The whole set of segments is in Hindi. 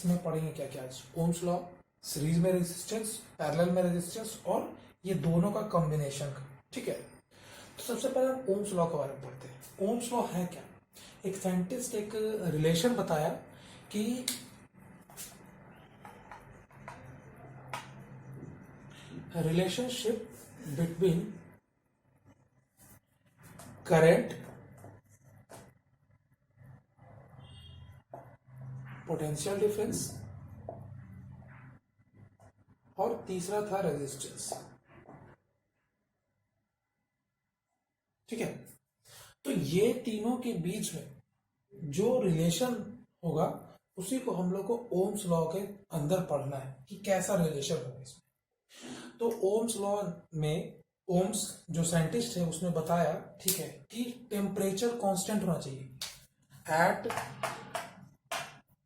इसमें पढ़ेंगे क्या क्या आज? ओम्स लॉ, सीरीज में रेजिस्टेंस, पैरेलल में रेजिस्टेंस और ये दोनों का कॉम्बिनेशन का। ठीक है, तो सबसे पहले हम ओम्स लॉ के बारे में पढ़ते हैं। ओम्स लॉ है क्या? एक साइंटिस्ट एक रिलेशन बताया कि relationship between current, potential difference और तीसरा था रेजिस्टेंस। ठीक है, तो ये तीनों के बीच में जो रिलेशन होगा उसी को हम लोग को ओम्स लॉ के अंदर पढ़ना है कि कैसा रिलेशन होगा इसमें। तो ओम्स लॉ में ओम्स जो साइंटिस्ट है उसने बताया, ठीक है, कि टेम्परेचर कांस्टेंट होना चाहिए एट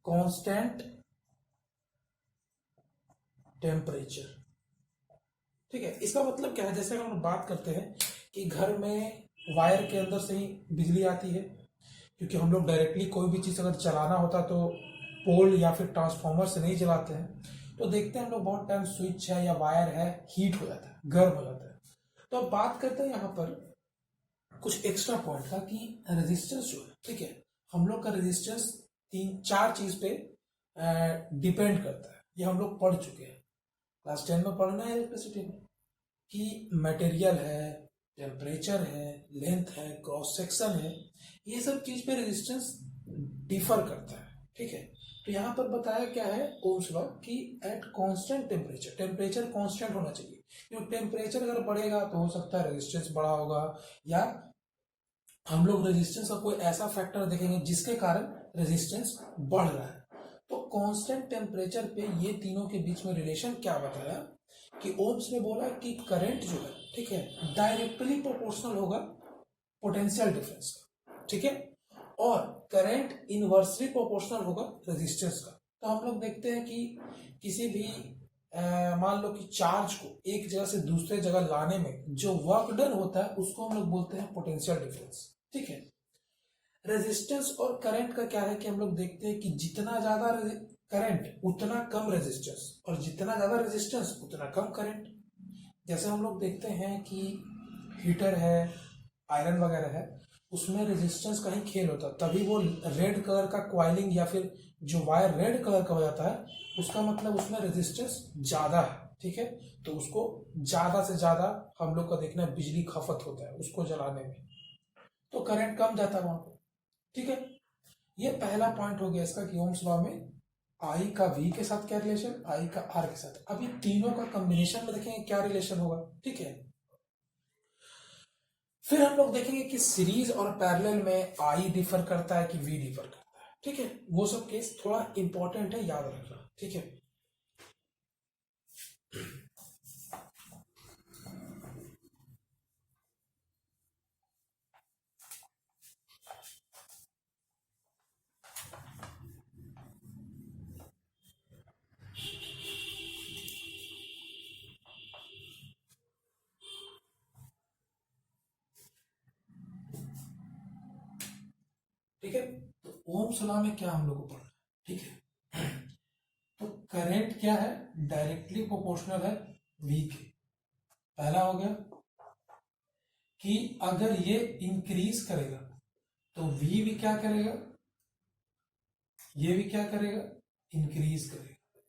कांस्टेंट टेम्परेचर। ठीक है, इसका मतलब क्या है? जैसे हम बात करते हैं कि घर में वायर के अंदर से ही बिजली आती है, क्योंकि हम लोग डायरेक्टली कोई भी चीज़ अगर चलाना होता तो पोल या फिर ट्रांसफार्मर से नहीं जलाते हैं। तो देखते हैं हम लोग बहुत टाइम स्विच है या वायर है हीट हो जाता है, गर्म हो जाता है। तो अब बात करते हैं यहाँ पर कुछ एक्स्ट्रा पॉइंट का कि रेजिस्टेंस जो है, ठीक है, हम लोग का रेजिस्टेंस 3-4 चीज पे डिपेंड करता है। ये हम लोग पढ़ चुके हैं, क्लास 10 में पढ़ना है इलेक्ट्रिसिटी में, कि मटेरियल है, टेम्परेचर है, लेंथ है, क्रॉस सेक्शन है, ये सब चीज पे रेजिस्टेंस डिफर करता है। ठीक है, तो यहाँ पर बताया क्या है ओम्स लॉ कि at constant temperature, temperature constant होना चाहिए। क्योंकि टेम्परेचर अगर बढ़ेगा तो हो सकता है रेजिस्टेंस बढ़ा होगा, या हम लोग रेजिस्टेंस का कोई ऐसा फैक्टर देखेंगे जिसके कारण रेजिस्टेंस बढ़ रहा है। तो कांस्टेंट टेम्परेचर पे ये तीनों के बीच में रिलेशन क्या बताया कि ओम्स ने बोला कि करंट जो है, ठीक है, डायरेक्टली प्रोपोर्शनल होगा पोटेंशियल डिफरेंस का। ठीक है, और करंट इनवर्सली प्रोपोर्शनल होगा रेजिस्टेंस का। तो हम लोग देखते हैं कि किसी भी मान लो कि चार्ज को एक जगह से दूसरे जगह लाने में जो वर्क डन होता है उसको हम लोग बोलते हैं पोटेंशियल डिफरेंस। ठीक है, रेजिस्टेंस और करंट का क्या है कि हम लोग देखते हैं कि जितना ज्यादा करंट उतना कम रेजिस्टेंस, और जितना ज्यादा रेजिस्टेंस उतना कम करंट। जैसे हम लोग देखते हैं कि हीटर है, आयरन वगैरह है, उसमें रेजिस्टेंस का ही खेल होता है, तभी वो रेड कलर का क्वाइलिंग या फिर जो वायर रेड कलर का हो जाता है, उसका मतलब उसमें रेजिस्टेंस ज्यादा है। ठीक है, तो उसको ज्यादा से ज्यादा हम लोग का देखना है बिजली खपत होता है उसको जलाने में, तो करंट कम जाता है वहां पर। ठीक है, ये पहला पॉइंट हो गया इसका कि ओम्स लॉ में आई का वी के साथ क्या रिलेशन, आई का आर के साथ। अब ये तीनों का कॉम्बिनेशन में देखेंगे क्या रिलेशन होगा। ठीक है, फिर हम लोग देखेंगे कि सीरीज और पैरेलल में आई डिफर करता है कि वी डिफर करता है। ठीक है, वो सब केस थोड़ा इंपॉर्टेंट है, याद रखना। ठीक है, ठीक है, तो ओम्स लॉ में क्या हम लोग को पढ़ना है। ठीक है, तो करंट क्या है, डायरेक्टली प्रोपोर्शनल है वी के। पहला हो गया कि अगर ये इंक्रीज करेगा तो वी भी क्या करेगा, ये भी क्या करेगा, इंक्रीज करेगा।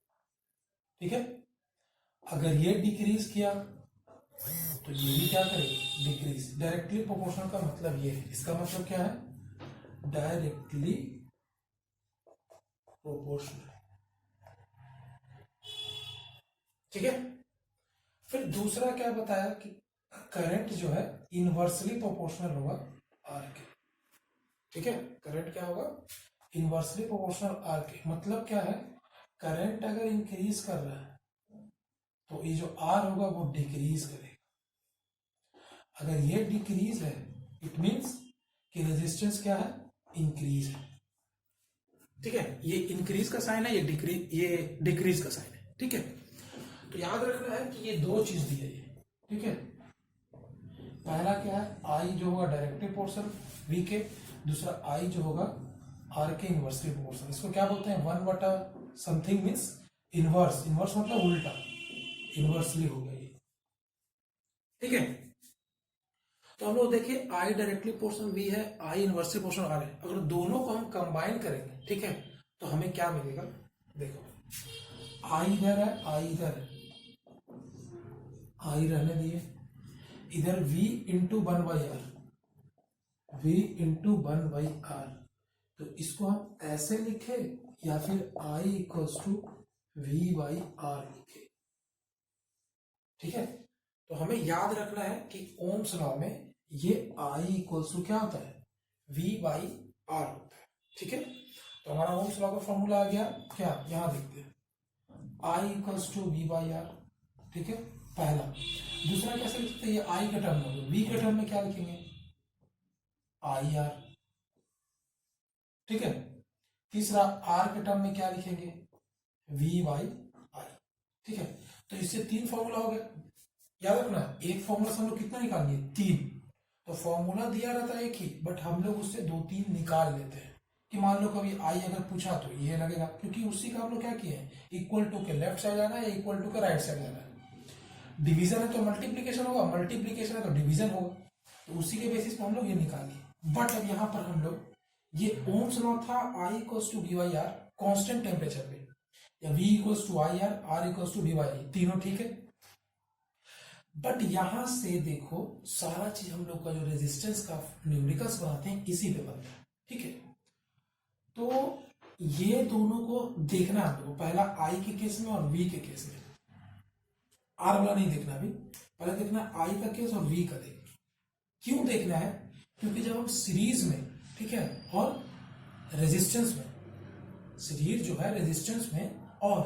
ठीक है, अगर ये डिक्रीज किया तो ये भी क्या करेगा, डिक्रीज। डायरेक्टली प्रोपोर्शनल का मतलब ये है, इसका मतलब क्या है, डायरेक्टली प्रोपोर्शनल। ठीक है, फिर दूसरा क्या बताया कि करंट जो है इनवर्सली प्रोपोर्शनल होगा आर के। ठीक है, करंट क्या होगा, इनवर्सली प्रोपोर्शनल आर के। मतलब क्या है, करंट अगर इंक्रीज कर रहा है तो ये जो आर होगा वो डिक्रीज करेगा। अगर ये डिक्रीज है इट मींस कि रेजिस्टेंस क्या है, इंक्रीज है। ठीक है, ये इंक्रीज का साइन है, ये डिक्रीज का साइन है। ठीक है, तो याद रखना है कि ये दो चीज दी है ये। ठीक है, पहला क्या है, आई जो होगा डायरेक्टली प्रोपोर्शनल वी के, दूसरा आई जो होगा आर के इनवर्सली प्रोपोर्शनल। इसको क्या बोलते हैं, 1/√, समथिंग मीन्स इनवर्स, इनवर्स मतलब उल्टा, इनवर्सली हो गया ये, ठीक है। तो हम लोग देखिए आई डायरेक्टली पोर्शन वी है, आई इनवर्सली पोर्शन आर है, अगर दोनों को हम कंबाइन करेंगे, ठीक है, तो हमें क्या मिलेगा, देखो आई इधर है, आई इधर है, आई रहने दिए, इधर v into one by R, v into one by R, तो इसको हम ऐसे लिखे या फिर I equals to V by R लिखे, ठीक है। तो हमें याद रखना है कि ओम्स लॉ में ये I इक्वल्स टू क्या होता है, v बाई आर होता है, ठीक है। तो हमारा ओम्स लॉ का फॉर्मूला आ गया क्या, यहां देखते हैं, I equals to V by R, ठीक है, पहला। दूसरा कैसे लिखते हैं, ये I का टर्म होगा, v के टर्म में क्या लिखेंगे, आई आर, ठीक है। तीसरा R के टर्म में क्या लिखेंगे, v बाई आई, ठीक है। तो इससे तीन फॉर्मूला हो गया, याद रखना एक फॉर्मूला से हम लोग कितना निकालेंगे, तीन, तो फॉर्मूला दिया रहता है एक ही, बट हम लोग उससे दो तीन निकाल लेते हैं, कि मान लो कभी आई अगर पूछा तो ये लगेगा, क्योंकि उसी का हम लोग क्या किए हैं, इक्वल टू के लेफ्ट साइड जाना है या इक्वल टू के राइट साइड जाना है, डिवीजन है तो मल्टीप्लीकेशन होगा, मल्टीप्लीकेशन है तो डिवीजन होगा, तो उसी के बेसिस पे हम लोग ये निकालिए। बट अब यहाँ पर हम लोग ये ओम्स लॉ था, I equals to D Y R constant temperature पे, या v equals to I R, R equals to D Y I, तीनों ठीक है। बट यहां से देखो सारा चीज हम लोग का जो रेजिस्टेंस का न्यूमेरिकल्स बनाते हैं इसी पे बनता है, ठीक है। तो ये दोनों को देखना है हम लोग, पहला आई के केस में और वी के केस में, आर वाला नहीं देखना अभी, पहले देखना आई का केस और वी का देखना। क्यों देखना है, क्योंकि जब हम सीरीज में, ठीक है, और रेजिस्टेंस में, सीरीज जो है रेजिस्टेंस में और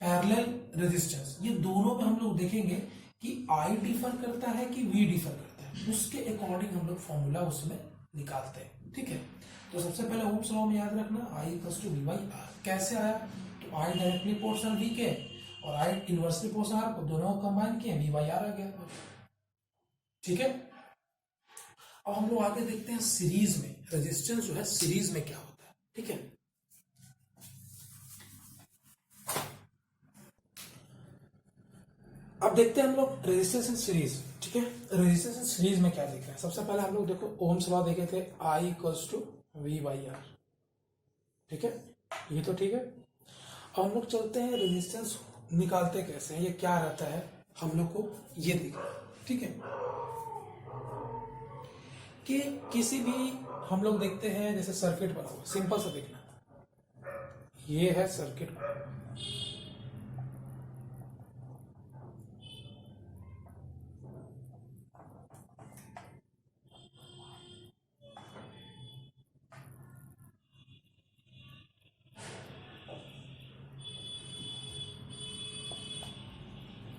पैरेलल रेजिस्टेंस, ये दोनों में हम लोग देखेंगे कि आई डिफर करता है कि वी डिफर करता है, उसके अकॉर्डिंग हम लोग फॉर्मूला उसमें निकालते हैं, ठीक है। तो सबसे पहले ओम्स लॉ में याद रखना I equals to V by R, कैसे आया, तो आई डायरेक्टली पोर्शन वी के और आई इनवर्सली पोर्शन आर को दोनों को कंबाइन किए, वी बाई आर आ गया, ठीक है। अब हम लोग आगे देखते हैं सीरीज में, रेजिस्टेंस जो है सीरीज में क्या होता है, ठीक है। अब देखते हैं हम लोग रेजिस्टेंस इन सीरीज, ठीक है। रेजिस्टेंस इन सीरीज में क्या देख रहे हैं, सबसे पहले हम लोग देखो ओम्स लॉ देखे थे, I equals to V by R, ठीक है, ये तो ठीक है। अब हम लोग चलते हैं रेजिस्टेंस निकालते कैसे हैं, ये क्या रहता है हम लोग को ये देखना है, ठीक है। कि किसी भी हम लोग देखते हैं जैसे सर्किट बना हुआ, सिंपल सा देखना, ये है सर्किट,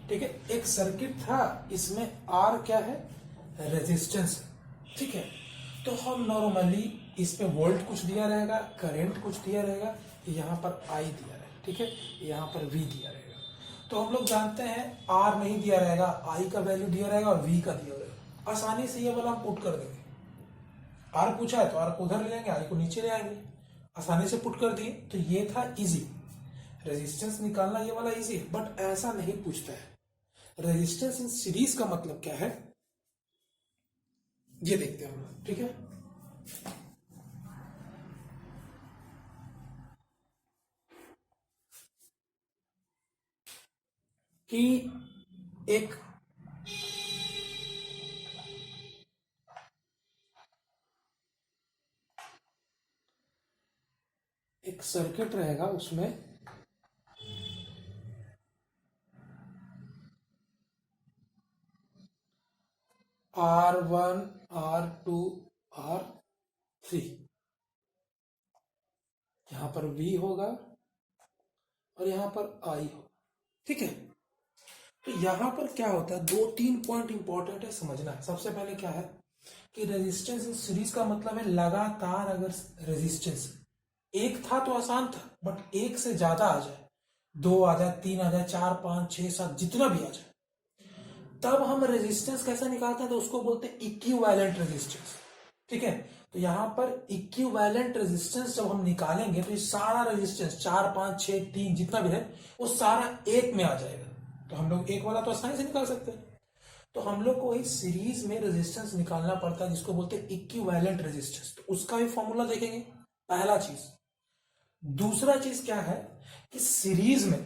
ठीक है, एक सर्किट था, इसमें आर क्या है, रेजिस्टेंस, ठीक है। तो हम नॉर्मली इस पे वोल्ट कुछ दिया रहेगा, करंट कुछ दिया रहेगा, यहाँ पर आई दिया रहेगा, ठीक है, यहाँ पर वी दिया रहेगा। तो हम लोग जानते हैं आर नहीं दिया रहेगा, आई का वैल्यू दिया रहेगा और वी का दिया रहेगा, आसानी से ये वाला हम पुट कर देंगे, आर पूछा है तो आर को उधर ले जाएंगे, आई को नीचे ले आएंगे, आसानी से पुट कर दिए। तो ये था इजी, रेजिस्टेंस निकालना ये वाला इजी है, बट ऐसा नहीं पूछता है। रेजिस्टेंस इन सीरीज का मतलब क्या है ये देखते हैं हम लोग, ठीक है। कि एक सर्किट रहेगा, उसमें R1 R2 R3, यहां पर V होगा और यहां पर I होगा, ठीक है। तो यहां पर क्या होता है, दो तीन पॉइंट इंपॉर्टेंट है समझना है। सबसे पहले क्या है कि रेजिस्टेंस इन सीरीज का मतलब है लगातार अगर रेजिस्टेंस एक था तो आसान था, बट एक से ज्यादा आ जाए, दो आ जाए, तीन आ जाए, चार पांच छह सात जितना भी आ जाए, तब हम रेजिस्टेंस कैसे निकालते हैं, तो उसको बोलते हैं इक्विवेलेंट रेजिस्टेंस, ठीक है। तो यहाँ पर इक्विवेलेंट रेजिस्टेंस जब हम निकालेंगे तो ये सारा रेजिस्टेंस 4 5 6 3 जितना भी है वो सारा एक में आ जाएगा। तो हम लोग एक वाला तो आसानी से निकाल सकते हैं। तो हम लोग को वही सीरीज में रेजिस्टेंस निकालना पड़ता है जिसको बोलते हैं इक्विवेलेंट रेजिस्टेंस। तो उसका भी फॉर्मूला देखेंगे, पहला चीज। दूसरा चीज क्या है कि सीरीज में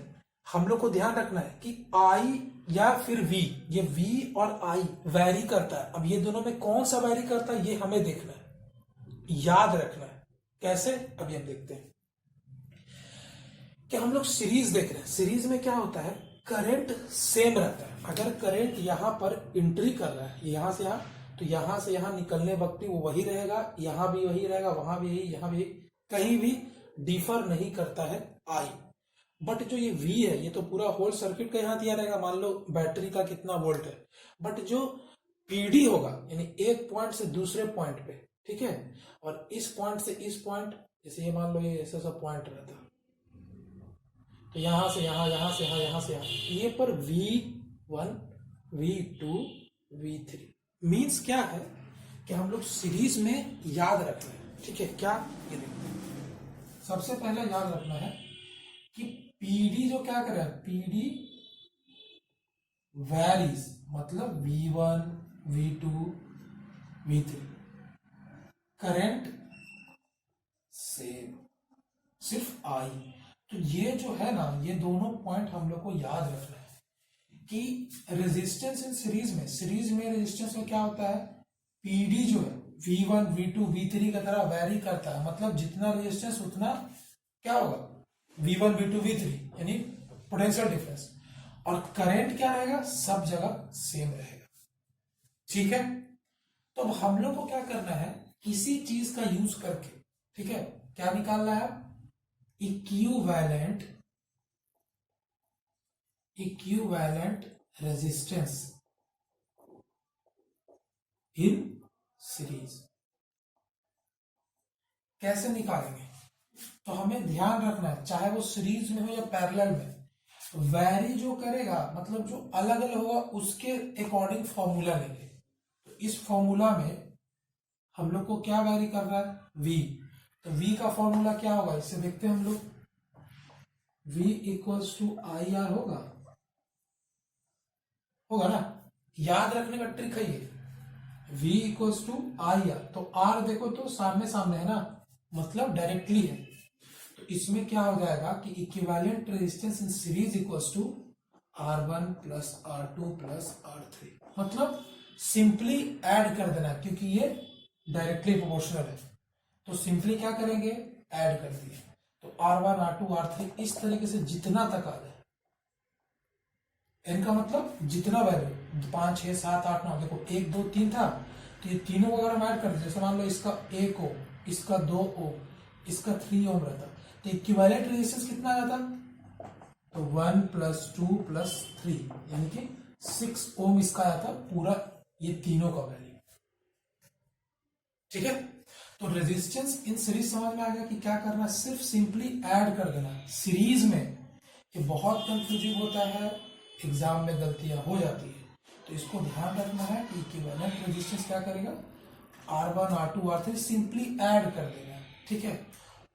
हम लोग को ध्यान रखना है कि आई या फिर वी, ये वी और आई वैरी करता है। अब ये दोनों में कौन सा वैरी करता है ये हमें देखना है, याद रखना है। कैसे, अभी हम देखते हैं कि हम लोग सीरीज देख रहे हैं। सीरीज में क्या होता है, करंट सेम रहता है। अगर करंट यहां पर एंट्री कर रहा है यहां से यहां, तो यहां से यहां निकलने वक्त वो वही रहेगा, यहां भी वही रहेगा, वहां भी यही, यहां भी, कहीं भी डिफर नहीं करता है आई। बट जो ये V है ये तो पूरा होल सर्किट का यहां दिया रहेगा। मान लो बैटरी का कितना वोल्ट है, बट जो PD होगा यानी एक पॉइंट से दूसरे पॉइंट पे, ठीक है, और इस पॉइंट से इस पॉइंट, जैसे ये मान लो ये ऐसा सा पॉइंट रहता, तो यहां से यहां, यहां से यहां, यहां से यहां, ये पर V1 V2 V3 मीन्स क्या है कि हम लोग सीरीज में याद रखना है। ठीक है, क्या, ये देखते हैं। सबसे पहले याद रखना है कि PD जो क्या कर रहा है, PD वैरीज, मतलब V1 V2 V3, current same, सिर्फ I। तो ये जो है ना, ये दोनों पॉइंट हम लोग को याद रखना है कि रेजिस्टेंस इन सीरीज में रेजिस्टेंस में क्या होता है, PD जो है V1 V2 V3 की तरह वैरी करता है। मतलब जितना रेजिस्टेंस उतना क्या होगा, V1 V2 V3 यानी पोटेंशियल डिफरेंस। और करंट क्या रहेगा, सब जगह सेम रहेगा। ठीक है, तो अब हम लोग को क्या करना है, किसी चीज का यूज करके, ठीक है, क्या निकालना है, इक्विवेलेंट रेजिस्टेंस इन सीरीज। कैसे निकालेंगे, तो हमें ध्यान रखना है चाहे वो सीरीज में हो या पैरेलल में, वैरी जो करेगा मतलब जो अलग अलग होगा उसके अकॉर्डिंग फॉर्मूला लेंगे। तो इस फॉर्मूला में हम लोग को क्या वैरी कर रहा है, V। तो V का फॉर्मूला क्या होगा, इससे देखते हैं हम लोग। V equals to I R होगा ना, याद रखने का ट्रिक है ये। V equals to I R, तो R देखो तो सामने सामने है ना, मतलब डायरेक्टली है। तो इसमें क्या हो जाएगा कि equivalent resistance in series equals to R1 plus R2 plus R3। मतलब सिंपली ऐड कर देना क्योंकि ये डायरेक्टली प्रोपोर्शनल है। तो सिंपली क्या करेंगे, ऐड कर दिए। तो R1 R2 R3 इस तरीके से जितना तक आ जाए, इनका मतलब जितना वैल्यू 5 6 7 8 9, देखो 1 2 3 था, तो ये तीनों अगर हम ऐड कर दे, जैसे मान लो इसका 1 ओम, इसका 2 ओम, इसका 3 ओम रहता, तो इक्विवेलेंट रेजिस्टेंस कितना आ जाता, तो 1 प्लस 2 प्लस 3 यानी कि 6 ओम इसका आया था पूरा, ये तीनों का वैल्यू। ठीक है, तो रेजिस्टेंस इन सीरीज समझ में आ गया कि क्या करना, सिर्फ सिंपली ऐड कर देना। सीरीज में ये बहुत कंफ्यूजिंग होता है, एग्जाम में गलतियां हो जाती है, तो इसको ध्यान रखना है कि इक्विवेलेंट रेजिस्टेंस क्या करेगा, R1 R2 R3 simply add कर देना है। ठीक है,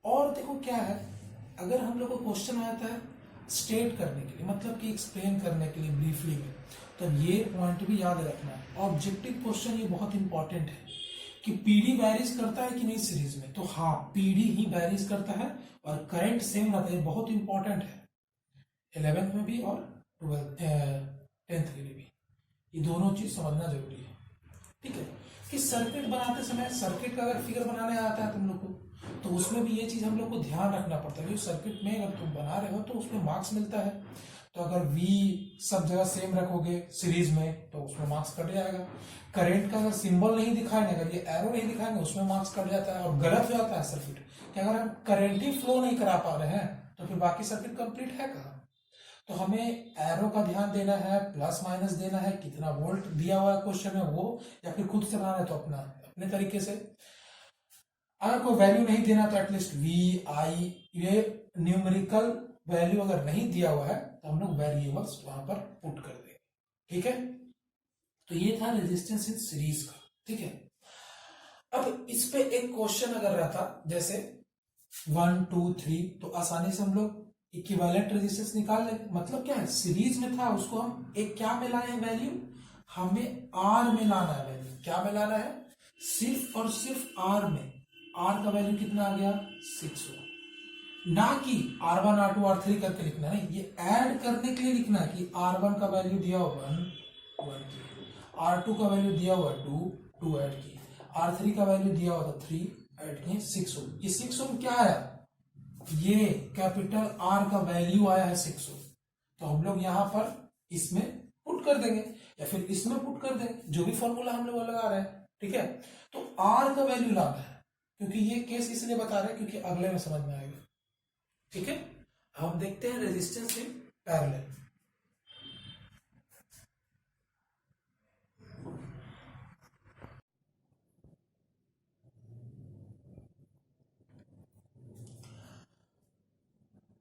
और देखो क्या है, अगर हम लोग को क्वेश्चन आता है स्टेट करने के लिए, मतलब कि एक्सप्लेन करने के लिए ब्रीफली में, तो ये पॉइंट भी याद रखना है। ऑब्जेक्टिव क्वेश्चन ये बहुत इंपॉर्टेंट है कि PD वैरीज करता है कि नहीं सीरीज में, तो हाँ PD ही वैरीज करता है और करंट सेम रहता है, बहुत इंपॉर्टेंट है 11th में भी और 10th के लिए भी, ये दोनों चीज समझना जरूरी है। ठीक है, कि सर्किट बनाते समय, सर्किट का अगर फिगर बनाने आता है तुम लोग को, तो उसमें भी ये चीज हम लोग को ध्यान रखना पड़ता है कि सर्किट में अगर तुम बना रहे हो तो उसमें मार्क्स मिलता है। तो अगर V सब जगह सेम रखोगे सीरीज में तो उसमें मार्क्स कट जाएगा। करंट का अगर सिंबल नहीं दिखाएंगे, अगर ये एरो नहीं दिखाएंगे, उसमें मार्क्स कट जाता है। और गलत हो जाता है सर्किट कि अगर हम करंट ही फ्लो नहीं करा पा रहे हैं तो फिर बाकी सर्किट कंप्लीट है कहाँ। तो हमें एरो का ध्यान देना है, प्लस माइनस देना है, कितना वोल्ट दिया हुआ है क्वेश्चन में वो, या फिर खुद से बनाना है तो अपने तरीके से। अगर कोई वैल्यू नहीं देना तो एटलीस्ट V I ये न्यूमेरिकल वैल्यू अगर नहीं दिया हुआ है तो हम लोग वेरिएबल्स वहां पर पुट कर देंगे। ठीक है, तो ये था रेजिस्टेंस इन सीरीज का। ठीक है, अब इस पे एक क्वेश्चन अगर रहता जैसे 1 2 3, तो आसानी से हम लोग इक्विवेलेंट रेजिस्टेंस निकाल लेंगे। मतलब क्या है, सीरीज में था उसको हम एक क्या में लाए हैं वैल्यू, हमें आर में लाना है वैल्यू। क्या में लाना है, सिर्फ और सिर्फ आर में। आर का वैल्यू कितना आ गया 6 ना कि R1 R2 R3 करके लिखना है, ये ऐड करने के लिए लिखना है कि R1 का वैल्यू दिया हुआ 1 की, R2 का वैल्यू दिया हुआ 2 ऐड की, R3 का वैल्यू दिया हुआ था 3 ऐड किए 6 ओम। ये 6 ओम क्या है, ये कैपिटल R का वैल्यू आया है 6 ओम। तो हम लोग यहां पर इसमें पुट कर देंगे या फिर इसमें पुट कर देंगे, जो भी फॉर्मूला हम लोग लगा रहे हैं। ठीक है, तो R का वैल्यू लाना है, क्योंकि ये केस इसलिए बता रहे हैं क्योंकि अगले में समझ में आएगा। ठीक है, हम देखते हैं रेजिस्टेंस इन पैरेलल।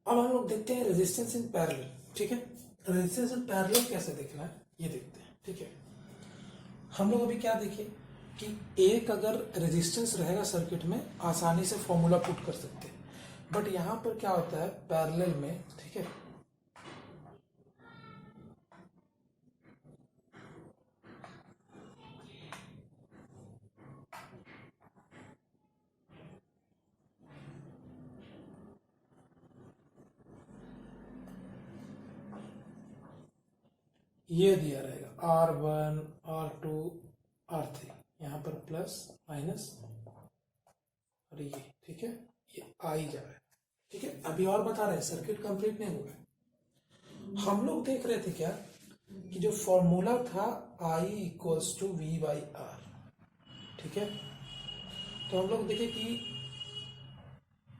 अब हम लोग देखते हैं रेजिस्टेंस इन पैरेलल। ठीक है, रेजिस्टेंस इन पैरेलल कैसे देखना है ये देखते हैं। ठीक है, हम लोग अभी क्या देखिए कि एक अगर रेजिस्टेंस रहेगा सर्किट में आसानी से फॉर्मूला पुट कर सकते हैं, बट यहां पर क्या होता है पैरेलल में। ठीक है, ये दिया रहेगा R1 R2 R3, यहां पर प्लस माइनस और ये। ठीक है, ये आ ही जा रहा है। ठीक है, अभी और बता रहे हैं, सर्किट कंप्लीट नहीं हुआ है। हम लोग देख रहे थे क्या कि जो फॉर्मूला था I equals to V by R. ठीक है, तो हम लोग देखे कि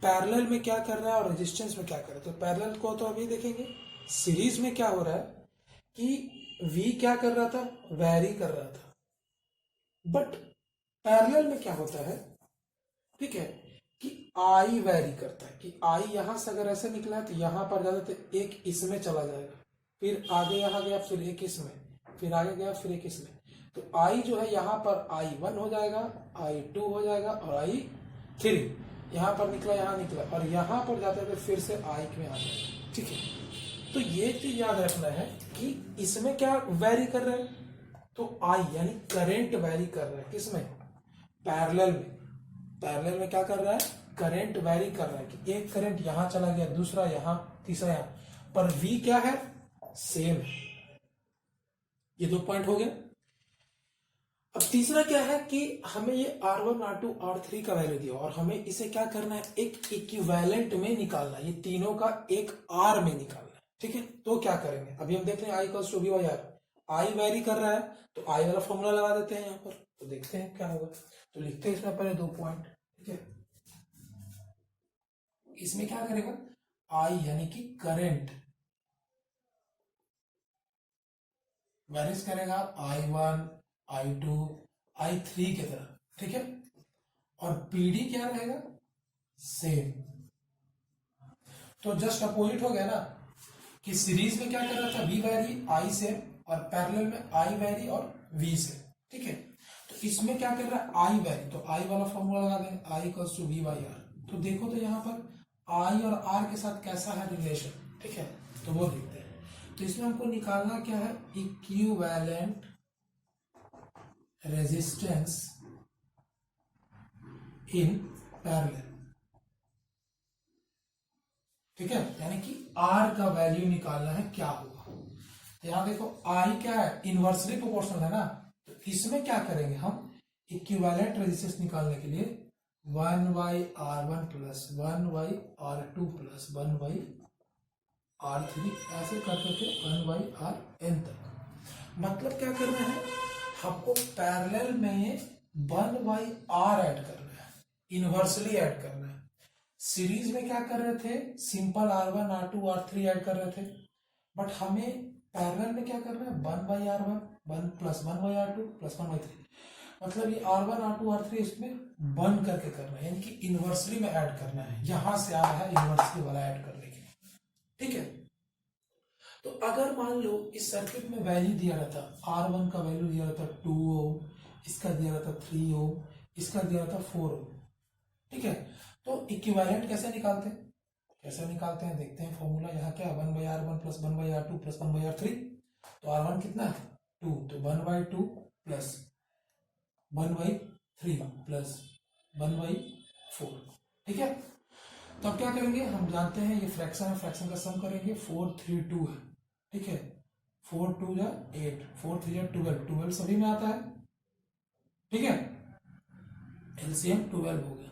पैरेलल में क्या कर रहा है और रेजिस्टेंस में क्या कर रहा है। तो पैरेलल को तो अभी देखेंगे, सीरीज में क्या हो रहा है कि V क्या कर रहा था, वैरी कर रहा था, बट पैरेलल में क्या होता है, ठीक है, कि I वैरी करता है। कि I यहां से अगर ऐसे निकला है तो यहां पर जाता तो एक इसमें चला जाएगा, फिर आगे यहां गया, फिर एक इसमें, फिर आगे गया, फिर एक इसमें। तो I जो है यहां पर I1 हो जाएगा, I2 हो जाएगा और I3। यहां पर निकला, यहां निकला और यहां पर जाते थे फिर से I में आ जाएगा। ठीक है, तो ये चीज याद रखना है कि इसमें क्या वैरी कर रहा है, तो I यानी करंट वैरी कर रहा है किसमें, पैरेलल में। पैरेलल में क्या कर रहा है, करंट वैरी कर रहा है कि एक करंट यहां चला गया, दूसरा यहां, तीसरा यहां, पर V क्या है, सेम है। ये 2 पॉइंट हो गए। अब तीसरा क्या है कि हमें ये R1 R2 R3 का वैल्यू दिया और हमें इसे क्या करना है, एक इक्विवेलेंट में निकालना है, ये तीनों का एक R में निकालना है। ठीक है, तो क्या करेंगे, अभी हम देख रहे हैं I equals to V by R. I vary कर रहा है तो I वाला फॉर्मूला लगा देते हैं यहाँ पर, तो देखते हैं क्या होगा। तो लिखते हैं इसमें पहले 2 पॉइंट। ठीक है, इसमें क्या करेगा, I यानी कि करंट वैरिज करेगा I1 I2 I3 की तरह। ठीक है, और पीडी क्या रहेगा, सेम। तो जस्ट अपोजिट हो गया ना, कि सीरीज में क्या कर रहा था, V वैरी I से, और पैरेलल में I वैरी और V से। ठीक है, तो इसमें क्या कर रहा है, I वैरी, तो I वाला फॉर्मूला लगा देंगे, I equals to V by R. तो देखो तो यहाँ पर I और R के साथ कैसा है रिलेशन। ठीक है, तो वो देखते हैं। तो इसमें हमको निकालना क्या है, इक्विवेलेंट रेजिस्टेंस इन पैरेलल। ठीक है, यानी कि R का वैल्यू निकालना है क्या होगा। तो यहां देखो I क्या है, इनवर्सली प्रोपोर्शनल है ना, तो इसमें क्या करेंगे हम, इक्विवेलेंट रेजिस्टेंस निकालने के लिए 1 by R1 plus 1 by R2 plus 1 by R3 ऐसे कर करके 1 बाई RN तक। मतलब क्या करना है, हमको पैरेलल में 1 बाई R ऐड करना है, इनवर्सली ऐड करना है। सीरीज में क्या कर रहे थे, simple R1 R2 R3 add कर रहे थे, बट हमें पैरेलल में क्या करना है, 1 by R1 1 plus 1 by R2 plus 1 by 3। मतलब ये R1 R2 R3 इसमें बंद करके करना है, यानी कि इनवर्सली में ऐड करना है। यहां से आ रहा है इनवर्सली वाला ऐड करने के लिए। ठीक है, तो अगर मान लो इस सर्किट में वैल्यू दिया रहता, R1 का वैल्यू दिया रहता 2 ओम, इसका दिया रहता 3 ओम, इसका दिया था 4 ओम। ठीक है, तो इक्विवेलेंट कैसे निकालते हैं, देखते हैं फॉर्मूला। यहाँ क्या 1/R1 plus 1/R2 plus 1/R3, तो R1 कितना है 2, तो 1/2 प्लस 1/3 प्लस 1/4। ठीक है, तो अब क्या करेंगे, हम जानते हैं ये फ्रैक्शन है, फ्रैक्शन का सम करेंगे। 4 3 2 है। ठीक है, 4 2 या 8, 4 3 या 12, 12 सभी में आता है। ठीक है, एलसीएम 12 हो गया,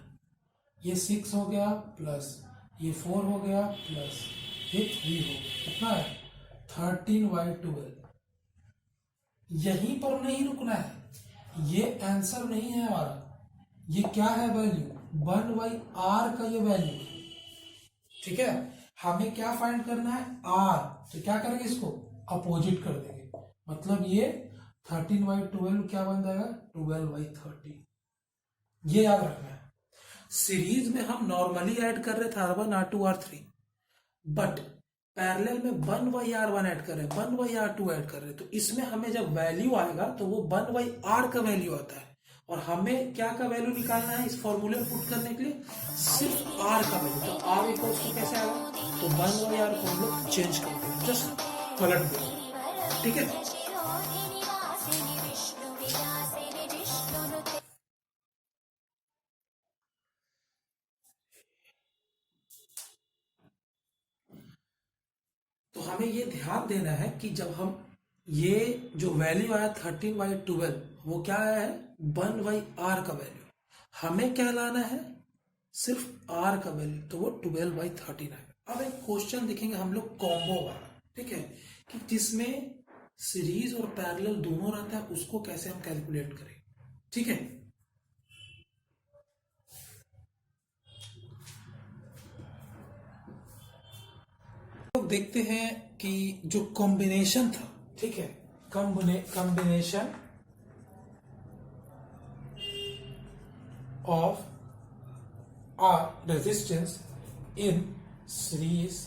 ये 6 हो गया प्लस ये 4 हो गया प्लस ये 3 हो गया, कितना है 13/12। यहीं पर नहीं रुकना है, ये आंसर नहीं है हमारा, ये क्या है वैल्यू 1/r का ये वैल्यू है। ठीक है, हमें क्या फाइंड करना है r, तो क्या करेंगे इसको अपोजिट कर देंगे, मतलब ये 13/12 क्या बन जाएगा 12/13। ये याद रखना है। सीरीज में हम नॉर्मली ऐड कर रहे थे R1 R2 R3, but parallel में 1/R1 ऐड कर रहे हैं, 1/R2 ऐड कर रहे हैं, तो इसमें हमें जब वैल्यू आएगा तो वो 1/R का वैल्यू आता है, और हमें क्या का वैल्यू निकालना है इस फॉर्मूले में पुट करने के लिए, सिर्फ R का वैल्यू। तो R इक्वल्स टू कैसे आएगा, तो 1/R को हम लोग चेंज करते हैं, जस्ट पलट देंगे। ठीक है, तो हमें ये ध्यान देना है कि जब हम ये जो वैल्यू आया 13/12, वो क्या आया है 1/R का वैल्यू, हमें क्या लाना है सिर्फ R का वैल्यू, तो वो 12/13 है। अब एक क्वेश्चन देखेंगे हम लोग कॉम्बो वाला, ठीक है, कि जिसमें सीरीज और पैरेलल दोनों रहता है, उसको कैसे हम कैलकुलेट करें। ठीक है, लोग देखते हैं कि जो कॉम्बिनेशन था, ठीक है, combination of R resistance in series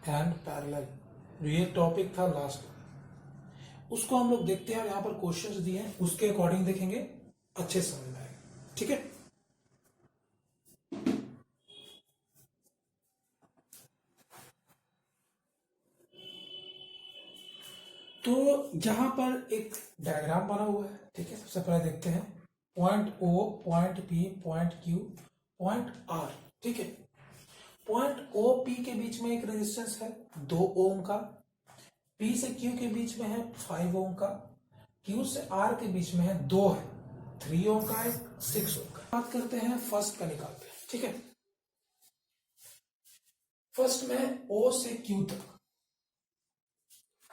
and parallel, ये टॉपिक था लास्ट, उसको हम लोग देखते हैं। और यहां पर क्वेश्चंस दिए हैं, उसके अकॉर्डिंग देखेंगे, अच्छे समझ में आएगा। ठीक है, तो यहां पर एक डायग्राम बना हुआ है। ठीक है, सबसे पहले देखते हैं point O, point P, point Q, point R। ठीक है, पॉइंट O P के बीच में एक रेजिस्टेंस है 2 ओम का, P से Q के बीच में है 5 ओम का, Q से R के बीच में है 2 है, 3 ओम का है, 6 ओम का। बात करते हैं फर्स्ट का, निकालते हैं। ठीक है, फर्स्ट में O से Q तक,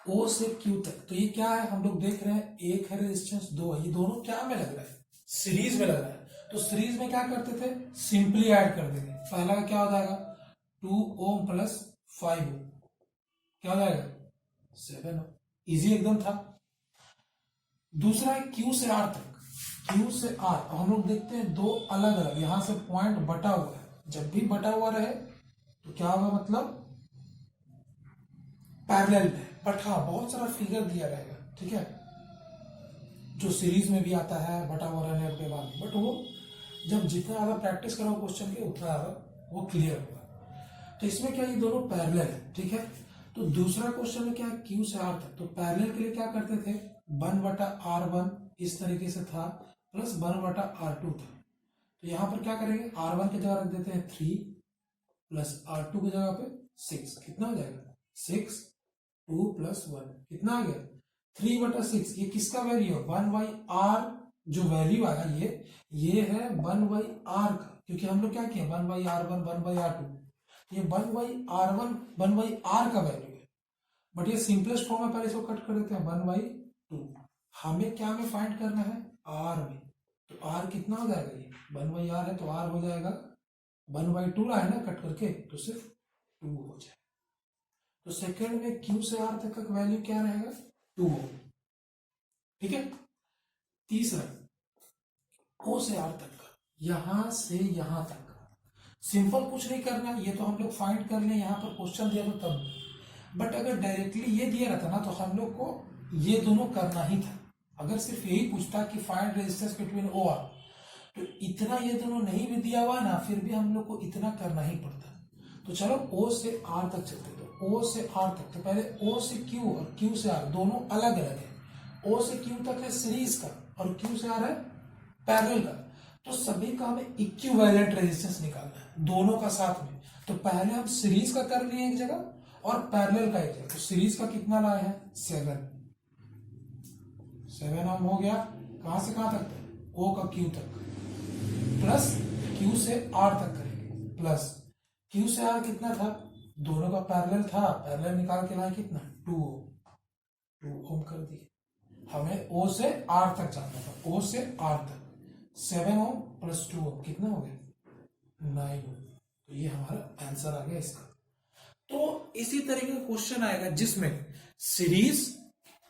O से Q तक, तो ये क्या है हम लोग देख रहे हैं, एक है रेजिस्टेंस, 2 है, ये दोनों क्या में लग रहा है सीरीज में लग रहा है। तो सीरीज में क्या करते थे, सिंपली ऐड कर देंगे। पहला का क्या हो जाएगा 2 ओम प्लस 5 ओम, क्या हो जाएगा 7 ओम, इजी एकदम था। दूसरा है Q से R तक, Q से R, हम लोग देखते हैं दो अलग अलग, यहां से पॉइंट बटा हुआ है, जब भी बटा हुआ रहे तो क्या होगा, मतलब पैरेलल में। बट हाँ, बहुत सारा फिगर दिया रहेगा, ठीक है, जो सीरीज में भी आता है बटा हुआ रहने के बाद, बट वो जब जितना ज्यादा प्रैक्टिस करो क्वेश्चन की, उतना ज्यादा वो क्लियर होगा। तो इसमें क्या, ये दोनों पैरेलल है। ठीक है, तो दूसरा क्वेश्चन में क्या है, Q से R तक, तो पैरेलल के लिए क्या करते थे 1/R1 इस तरीके से था, प्लस 1/R2 था। तो यहां पर क्या करेंगे, R1 की जगह रख देते हैं 3 प्लस R2 की जगह पे 6, कितना हो जाएगा 6, 2 प्लस 1 कितना आ गया 3/6। ये किसका वैल्यू है 1/R, जो वैल्यू आया ये है 1/R का, क्योंकि हम लोग क्या किए 1/R1 1/R2, ये 1/R1 1/R का वैल्यू है। बट ये सिंपलेस्ट फॉर्म में, पहले इसको कट कर देते हैं 1/2। हमें क्या में फाइंड करना है R में, तो R कितना हो जाएगा, ये 1/R है तो R हो जाएगा 1/2 रहा है ना कट करके, तो सिर्फ 2 हो जाएगा। तो सेकंड में Q से R तक का वैल्यू क्या रहेगा 2 हो। ठीक है, तीसरा O से R तक का, यहां से यहां तक, सिंपल कुछ नहीं करना, ये तो हम लोग फाइंड कर ले, यहां पर क्वेश्चन दिया तो तब। बट अगर डायरेक्टली ये दिया रहता ना, तो हम लोग को ये दोनों करना ही था। अगर सिर्फ यही पूछता कि find resistance between O R, तो इतना ये दोनों नहीं भी दिया हुआ ना, फिर भी हम लोग को इतना करना ही पड़ता। तो चलो ओ से आर तक चलते, तो ओ से आर तक, तो पहले ओ से क्यू और क्यू से आर दोनों अलग अलग है। ओ से क्यू तक है सीरीज का और क्यू से आर है पैरेलल का। तो सभी का हमें इक्विवेलेंट रेजिस्टेंस निकालना है दोनों का साथ में। तो पहले हम सीरीज का कर लिए एक जगह और पैरेलल का एक जगह। तो सीरीज का कितना लाए हैं 7 ओम हो गया, कहां से कहां तक, ओ का क्यू तक, प्लस क्यू से आर तक करेंगे, प्लस क्यू से आर कितना था, दोनों का पैरेलल था, पैरेलल निकाल के लाए कितना 2 ओम कर दिए। हमें ओ से आर तक जाना था, ओ से आर तक 7 ओम प्लस 2 ओम कितना हो गया 9 ओम। तो ये हमारा आंसर आ गया इसका। तो इसी तरीके का क्वेश्चन आएगा जिसमें सीरीज,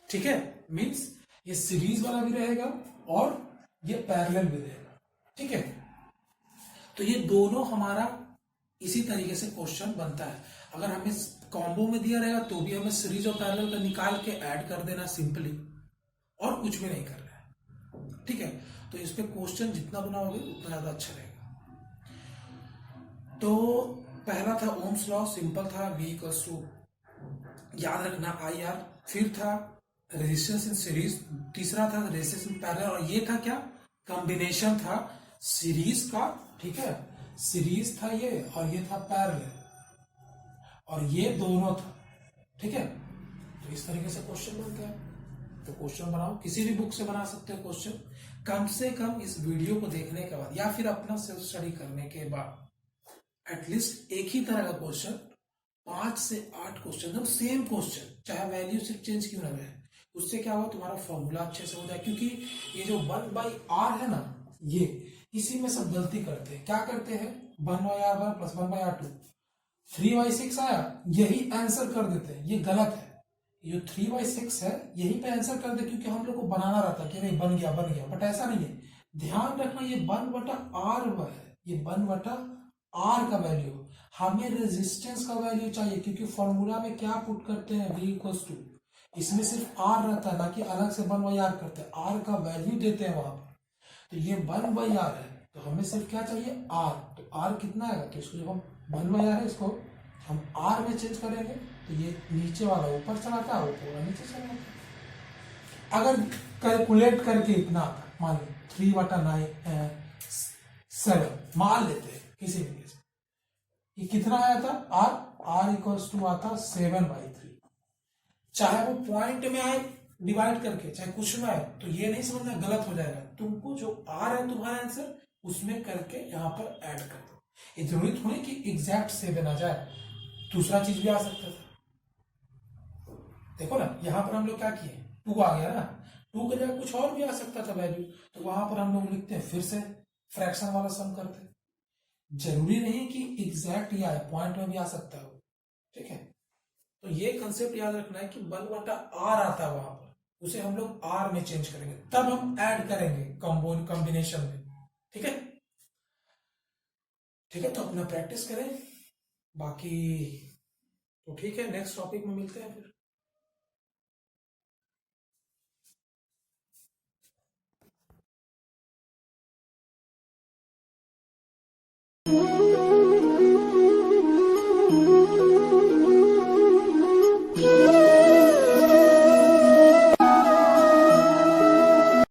ठीक है, मींस ये सीरीज वाला भी रहेगा और ये पैरेलल भी रहेगा, ठीक है। तो ये दोनों हमारा इसी तरीके से क्वेश्चन बनता है। अगर हमें कॉम्बो में दिया रहेगा तो भी हमें सीरीज और पैरेलल का निकाल के ऐड कर देना सिंपली, और कुछ भी नहीं करना है, ठीक है। तो इस पे क्वेश्चन जितना बनाओगे उतना ज्यादा अच्छा रहेगा। तो पहला था ओम्स लॉ, सिंपल था, V इक्वल्स टू याद रखना IR, फिर था रेजिस्टेंस इन सीरीज, तीसरा था रेजिस्टेंस इन पैरेलल, और ये था क्या, कॉम्बिनेशन था सीरीज का, ठीक है, सीरीज था ये और ये था पैरेलल और ये दोनों था, ठीक है। तो इस तरीके से क्वेश्चन बनता है। तो क्वेश्चन बनाओ, किसी भी बुक से बना सकते हो क्वेश्चन, कम से कम इस वीडियो को देखने के बाद या फिर अपना सेल्फ स्टडी करने के बाद एटलीस्ट एक ही तरह का क्वेश्चन 5 से 8 क्वेश्चन, एकदम सेम क्वेश्चन, चाहे वैल्यू सिर्फ चेंज क्यों ना रहे, उससे क्या होगा तुम्हारा फॉर्मूला अच्छे से हो जाए। क्योंकि ये जो 1/r है ना, ये इसी में सब गलती करते हैं। क्या करते हैं, 1/r1 प्लस 1/r2, 3/6 आया यही आंसर कर देते हैं, ये गलत है। ये जो 3/6 है यही पे आंसर कर दे, क्योंकि हम लोग को बनाना रहता कि नहीं बन गया, बट ऐसा नहीं है। ध्यान रखना ये 1/r है, ये 1/r का वैल्यू, हमें रेजिस्टेंस का वैल्यू चाहिए, क्योंकि फॉर्मूला में क्या पुट करते हैं V इक्वल्स टू, इसमें सिर्फ r रहता है, ना कि अलग से 1/r करते हैं, r का वैल्यू देते हैं वहां पर। तो ये 1/r है, तो हमें सिर्फ क्या चाहिए r, तो r कितना आएगा, तो इसको जब हम 1/r है इसको हम r में चेंज करेंगे, तो ये नीचे वाला ऊपर चलाता है, वो पूरा नीचे चला जाता है। अगर कैलकुलेट करके इतना आता, मान लो 3/7 मान लेते हैं किसी भी केस, ये कितना आया था r इक्वल्स टू आता 7/3। चाहे वो पॉइंट में आए डिवाइड करके, चाहे कुछ में आए, तो ये नहीं समझना गलत हो जाएगा। तुमको जो r है तुम्हारा आंसर उसमें करके यहाँ पर ऐड कर दो। ये जरूरी थोड़ी कि एग्जैक्ट 7 आ जाए, दूसरा चीज भी आ सकता था। देखो ना यहाँ पर हम लोग क्या किए, 2 आ गया ना, 2 के जगह कुछ और भी आ सकता था वैल्यू, तो वहां पर हम लोग लिखते हैं फिर से फ्रैक्शन वाला सम करते हैं। जरूरी नहीं कि एग्जैक्ट ही आए, पॉइंट में भी आ सकता है, ठीक है। तो ये कंसेप्ट याद रखना है कि 1/r आता है वहां पर, उसे हम लोग r में चेंज करेंगे, तब हम ऐड करेंगे कॉम्बिनेशन में, ठीक है। ठीक है, तो अपना प्रैक्टिस करें, बाकी तो ठीक है, नेक्स्ट टॉपिक में मिलते हैं फिर।